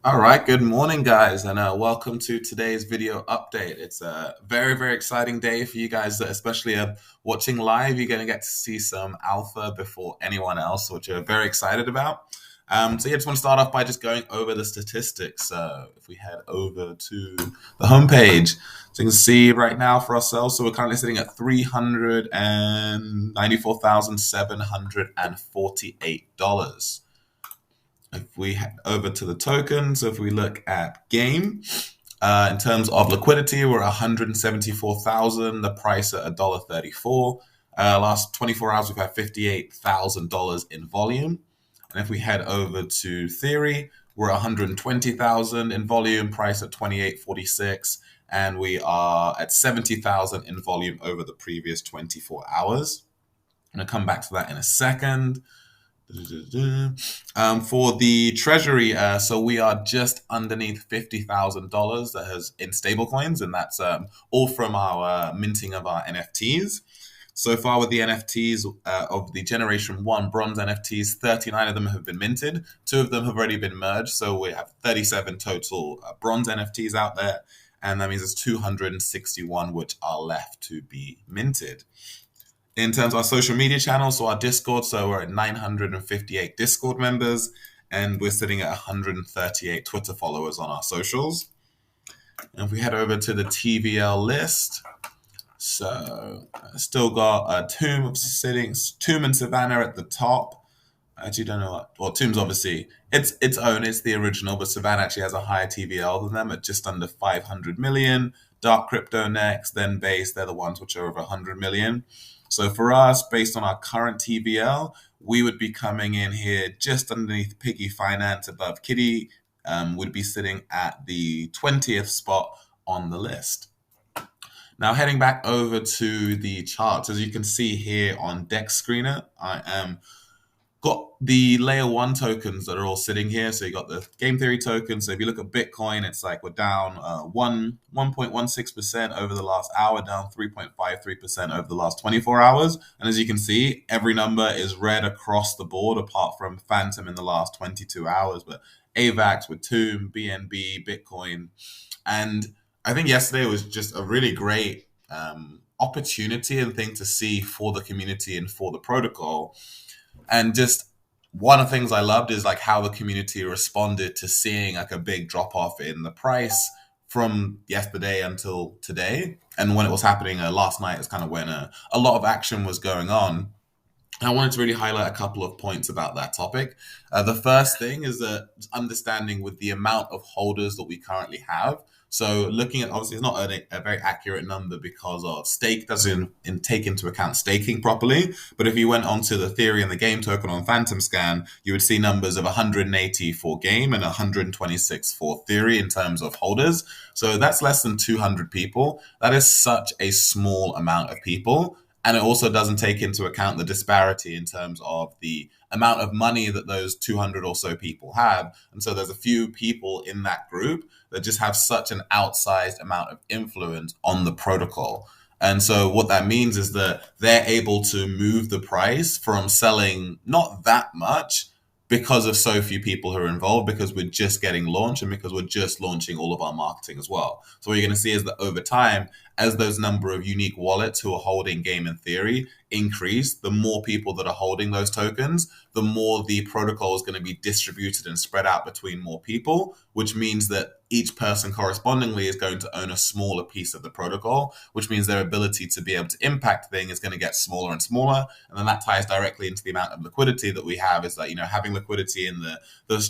All right, good morning, guys, and welcome to today's video update. It's a very, very exciting day for you guys, especially watching live. You're going to get to see some alpha before anyone else, which we're very excited about. So, just want to start off by just going over the statistics. If we head over to the homepage, so you can see right now for ourselves, so we're currently sitting at $394,748. If we head over to the tokens, if we look at game, in terms of liquidity, we're 174,000. The price at $1.34. Last 24 hours, we've had $58,000 in volume. And if we head over to theory, we're 120,000 in volume, price at 28.46, and we are at 70,000 in volume over the previous 24 hours. I'm going to come back to that in a second. For the treasury, so we are just underneath $50,000 that has in stablecoins, and that's all from our minting of our NFTs. So far with the NFTs of the Generation 1 bronze NFTs, 39 of them have been minted. 2 of them have already been merged. So we have 37 total bronze NFTs out there. And that means there's 261 which are left to be minted. In terms of our social media channels, so our Discord, so we're at 958 Discord members, and we're sitting at 138 Twitter followers on our socials. And if we head over to the TVL list, so still got Tomb and Savannah at the top. I actually don't know Tomb's obviously its own, it's the original, but Savannah actually has a higher TVL than them at just under 500 million. Dark Crypto next, then Base, they're the ones which are over 100 million. So for us, based on our current TVL, we would be coming in here just underneath Piggy Finance, above Kitty, would be sitting at the 20th spot on the list. Now heading back over to the charts, as you can see here on Dex Screener, I am got the layer one tokens that are all sitting here. So you got the game theory tokens. So if you look at Bitcoin, it's like we're down 1.16% over the last hour, down 3.53% over the last 24 hours. And as you can see, every number is red across the board, apart from Phantom in the last 22 hours. But AVAX with Tomb, BNB, Bitcoin, and I think yesterday was just a really great opportunity and thing to see for the community and for the protocol. And just one of the things I loved is like how the community responded to seeing like a big drop off in the price from yesterday until today. And when it was happening last night is kind of when a lot of action was going on. I wanted to really highlight a couple of points about that topic. The first thing is that understanding with the amount of holders that we currently have. So looking at, obviously it's not a very accurate number because of stake doesn't take into account staking properly. But if you went onto the theory and the game token on Phantom Scan, you would see numbers of 180 for game and 126 for theory in terms of holders. So that's less than 200 people. That is such a small amount of people. And it also doesn't take into account the disparity in terms of the amount of money that those 200 or so people have. And so there's a few people in that group that just have such an outsized amount of influence on the protocol. And so what that means is that they're able to move the price from selling not that much because of so few people who are involved, because we're just getting launched and because we're just launching all of our marketing as well. So what you're going to see is that over time, as those number of unique wallets who are holding game and theory increase, the more people that are holding those tokens, the more the protocol is going to be distributed and spread out between more people, which means that each person correspondingly is going to own a smaller piece of the protocol, which means their ability to be able to impact things is going to get smaller and smaller. And then that ties directly into the amount of liquidity that we have. Is that, having liquidity in the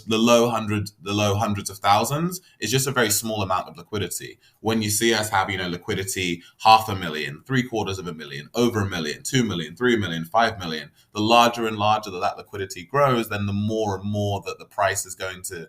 low hundreds of thousands is just a very small amount of liquidity. When you see us have, liquidity, 500,000, 750,000, over 1 million, 2 million, 3 million, 5 million, the larger and larger that liquidity grows, then the more and more that the price is going to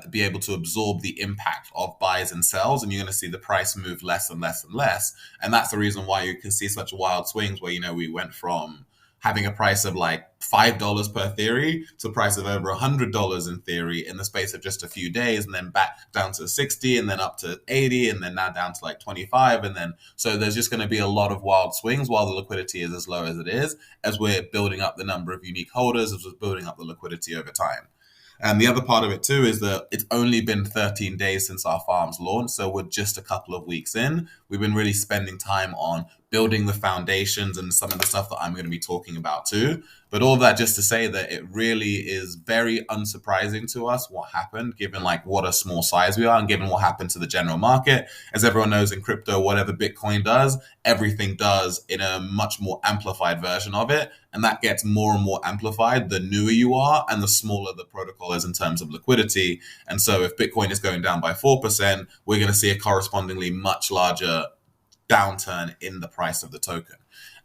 be able to absorb the impact of buys and sells, and you're going to see the price move less and less and less. And that's the reason why you can see such wild swings where, we went from having a price of like $5 per theory to a price of over $100 in theory in the space of just a few days, and then back down to 60 and then up to 80 and then now down to like 25. And then, so there's just going to be a lot of wild swings while the liquidity is as low as it is, as we're building up the number of unique holders, as we're building up the liquidity over time. And the other part of it too is that it's only been 13 days since our farms launched, so we're just a couple of weeks in. We've been really spending time on building the foundations and some of the stuff that I'm going to be talking about too. But all of that just to say that it really is very unsurprising to us what happened, given like what a small size we are and given what happened to the general market. As everyone knows in crypto, whatever Bitcoin does, everything does in a much more amplified version of it. And that gets more and more amplified the newer you are and the smaller the protocol is in terms of liquidity. And so if Bitcoin is going down by 4%, we're going to see a correspondingly much larger downturn in the price of the token.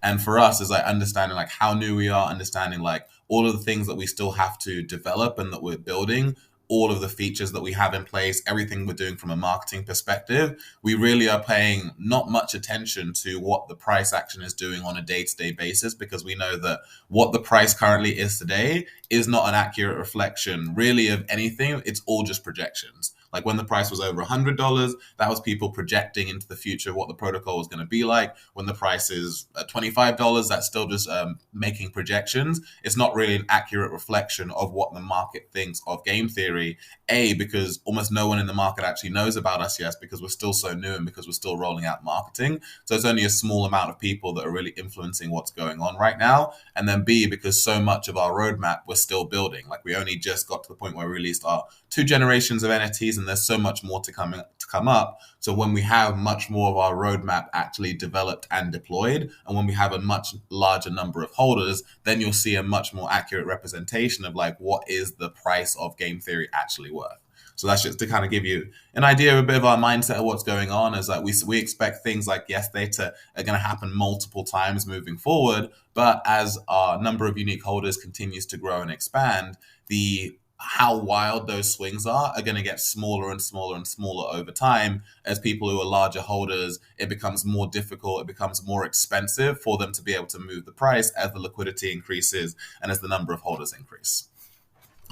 And for us, is like understanding like how new we are, understanding like all of the things that we still have to develop and that we're building, all of the features that we have in place, everything we're doing from a marketing perspective, we really are paying not much attention to what the price action is doing on a day-to-day basis, because we know that what the price currently is today is not an accurate reflection really of anything. It's all just projections. Like when the price was over $100, that was people projecting into the future what the protocol was going to be like. When the price is at $25, that's still just making projections. It's not really an accurate reflection of what the market thinks of game theory. Because almost no one in the market actually knows about us yet, because we're still so new and because we're still rolling out marketing. So it's only a small amount of people that are really influencing what's going on right now. And then B, because so much of our roadmap we're still building. Like we only just got to the point where we released our 2 generations of NFTs, and there's so much more to come up. So when we have much more of our roadmap actually developed and deployed, and when we have a much larger number of holders, then you'll see a much more accurate representation of like what is the price of game theory actually worth. So that's just to kind of give you an idea of a bit of our mindset of what's going on. Is like we expect things like yes data are going to happen multiple times moving forward, but as our number of unique holders continues to grow and expand, the how wild those swings are going to get smaller and smaller and smaller over time. As people who are larger holders, it becomes more difficult, it becomes more expensive for them to be able to move the price as the liquidity increases and as the number of holders increase.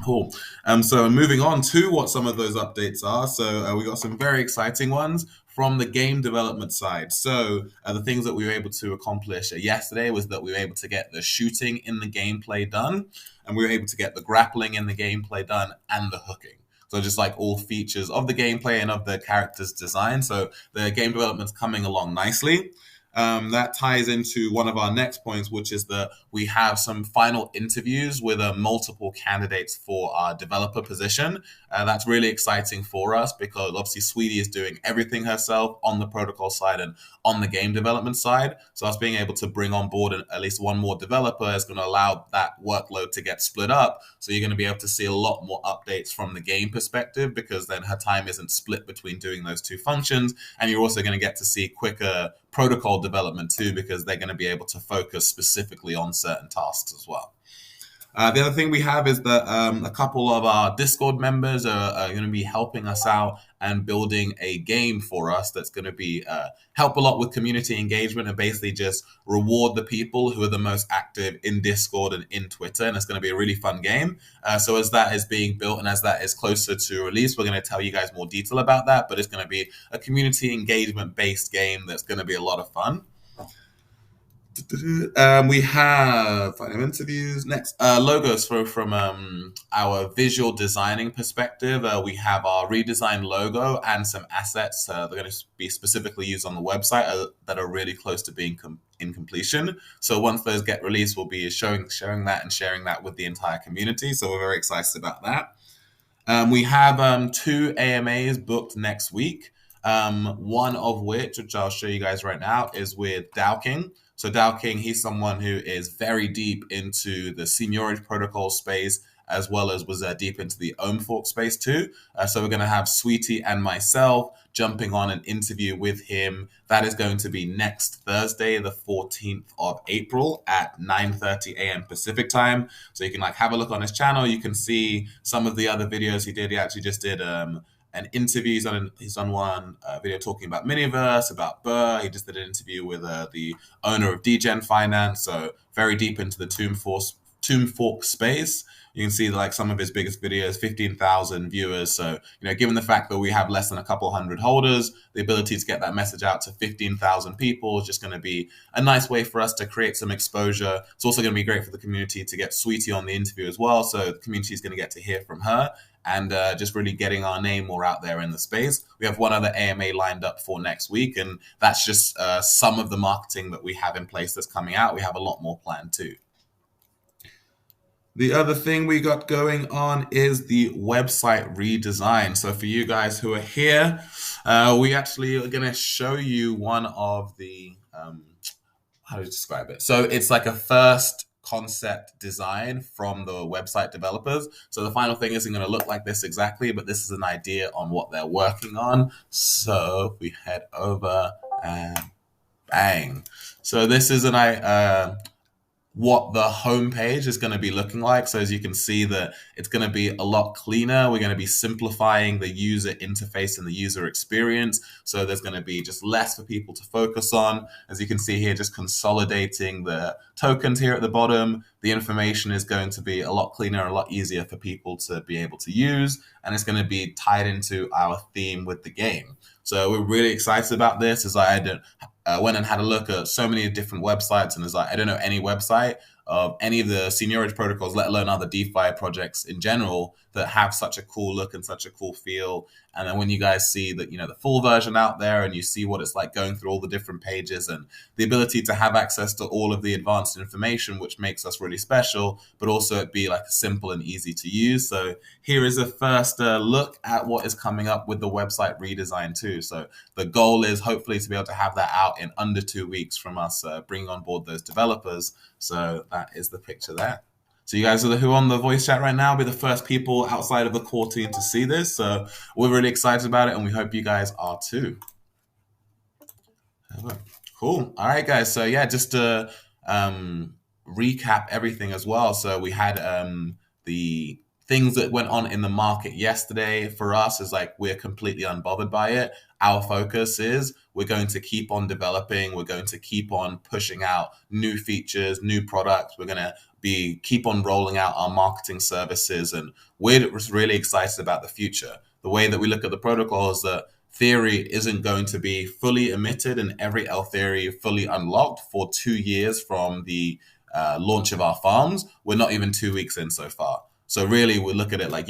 Cool. So moving on to what some of those updates are. So we got some very exciting ones from the game development side. So the things that we were able to accomplish yesterday was that we were able to get the shooting in the gameplay done, and we were able to get the grappling in the gameplay done, and the hooking. So just like all features of the gameplay and of the character's design. So the game development's coming along nicely. That ties into one of our next points, which is that we have some final interviews with multiple candidates for our developer position. That's really exciting for us because obviously Sweetie is doing everything herself on the protocol side and on the game development side. So us being able to bring on board at least one more developer is going to allow that workload to get split up. So you're going to be able to see a lot more updates from the game perspective, because then her time isn't split between doing those two functions. And you're also going to get to see quicker protocol development too, because they're going to be able to focus specifically on certain tasks as well. The other thing we have is that a couple of our Discord members are going to be helping us out and building a game for us that's going to be help a lot with community engagement and basically just reward the people who are the most active in Discord and in Twitter. And it's going to be a really fun game. So as that is being built and as that is closer to release, we're going to tell you guys more detail about that. But it's going to be a community engagement based game that's going to be a lot of fun. We have final interviews next. Logos from our visual designing perspective. We have our Redesign logo and some assets that are going to be specifically used on the website that are really close to being in completion. So once those get released, we'll be showing that and sharing that with the entire community. So we're very excited about that. We have 2 AMAs booked next week. One of which I'll show you guys right now, is with Dow King. So Dow King, he's someone who is very deep into the seniority protocol space, as well as was deep into the Ohm fork space too. So we're going to have Sweetie and myself jumping on an interview with him. That is going to be next Thursday, the 14th of April at 9:30 a.m. Pacific time. So you can have a look on his channel. You can see some of the other videos he did. He actually just did an interview. He's done one video talking about Miniverse, about Burr. He just did an interview with the owner of Degen Finance. So very deep into the Tomb Fork space. You can see like some of his biggest videos, 15,000 viewers. So, given the fact that we have less than a couple hundred holders, the ability to get that message out to 15,000 people is just going to be a nice way for us to create some exposure. It's also going to be great for the community to get Sweetie on the interview as well. So the community is going to get to hear from her, and just really getting our name more out there in the space. We have one other AMA lined up for next week, and that's just some of the marketing that we have in place that's coming out. We have a lot more planned too. The other thing we got going on is the website redesign. So for you guys who are here, we actually are going to show you one of the, how to describe it? So it's like a first concept design from the website developers. So the final thing isn't going to look like this exactly, but this is an idea on what they're working on. So if we head over and bang. So this is what the homepage is going to be looking like. So as you can see, that it's going to be a lot cleaner. We're going to be simplifying the user interface and the user experience. So there's going to be just less for people to focus on. As you can see here, just consolidating the tokens here at the bottom. The information is going to be a lot cleaner, a lot easier for people to be able to use. And it's going to be tied into our theme with the game. So we're really excited about this. As I went and had a look at so many different websites, and I don't know any website of any of the seniority protocols, let alone other DeFi projects in general, that have such a cool look and such a cool feel. And then when you guys see that, the full version out there, and you see what it's like going through all the different pages and the ability to have access to all of the advanced information, which makes us really special, but also it be like simple and easy to use. So here is a first look at what is coming up with the website redesign too. So the goal is hopefully to be able to have that out in under 2 weeks from us bringing on board those developers. So that is the picture there. So you guys who are on the voice chat right now will be the first people outside of the core team to see this. So we're really excited about it, and we hope you guys are too. Cool. All right, guys. So yeah, just to recap everything as well. So we had the things that went on in the market yesterday. For us is like we're completely unbothered by it. Our focus is we're going to keep on developing. We're going to keep on pushing out new features, new products. We're going to keep on rolling out our marketing services, and we're really excited about the future. The way that we look at the protocol is that theory isn't going to be fully emitted and every L theory fully unlocked for 2 years from the launch of our farms. We're not even 2 weeks in so far. So really, we look at it like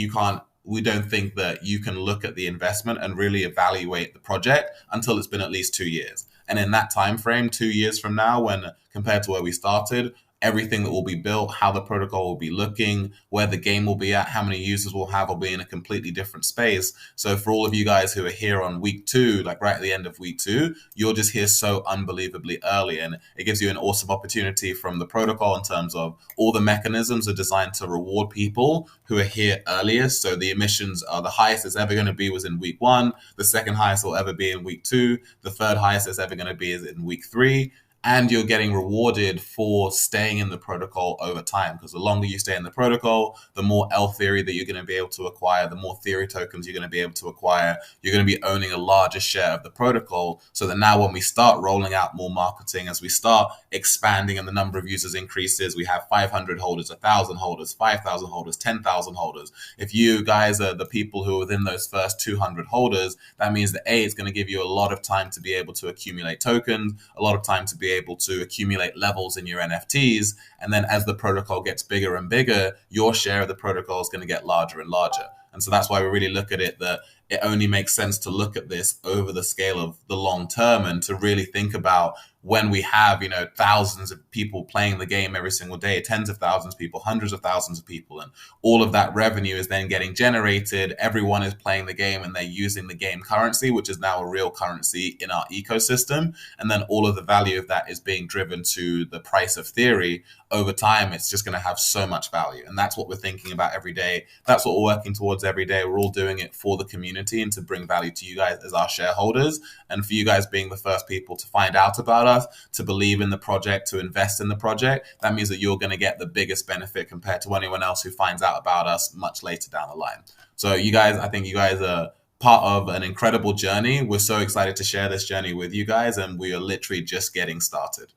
we don't think that you can look at the investment and really evaluate the project until it's been at least 2 years. And in that time frame, 2 years from now, when compared to where we started, everything that will be built, how the protocol will be looking, where the game will be at, how many users we'll have will be in a completely different space. So for all of you guys who are here on week 2, like right at the end of week 2, you're just here so unbelievably early. And it gives you an awesome opportunity from the protocol in terms of all the mechanisms are designed to reward people who are here earliest. So the emissions are the highest it's ever going to be was in week 1. The second highest will ever be in week 2. The third highest it's ever going to be is in week 3. And you're getting rewarded for staying in the protocol over time, because the longer you stay in the protocol, the more L theory that you're going to be able to acquire, the more theory tokens you're going to be able to acquire. You're going to be owning a larger share of the protocol, so that now when we start rolling out more marketing, as we start expanding and the number of users increases, we have 500 holders, 1,000 holders, 5,000 holders, 10,000 holders. If you guys are the people who are within those first 200 holders, that means that A, it's going to give you a lot of time to be able to accumulate tokens, a lot of time to be able to accumulate levels in your NFTs. And then as the protocol gets bigger and bigger, your share of the protocol is going to get larger and larger. And so that's why we really look at it that it only makes sense to look at this over the scale of the long term, and to really think about when we have, thousands of people playing the game every single day, tens of thousands of people, hundreds of thousands of people, and all of that revenue is then getting generated. Everyone is playing the game and they're using the game currency, which is now a real currency in our ecosystem. And then all of the value of that is being driven to the price of theory. Over time, it's just going to have so much value. And that's what we're thinking about every day. That's what we're working towards every day. We're all doing it for the community and to bring value to you guys as our shareholders. And for you guys being the first people to find out about us, to believe in the project, to invest in the project, that means that you're going to get the biggest benefit compared to anyone else who finds out about us much later down the line. So you guys, I think you guys are part of an incredible journey. We're so excited to share this journey with you guys, and we are literally just getting started.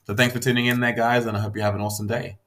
So thanks for tuning in there, guys, and I hope you have an awesome day.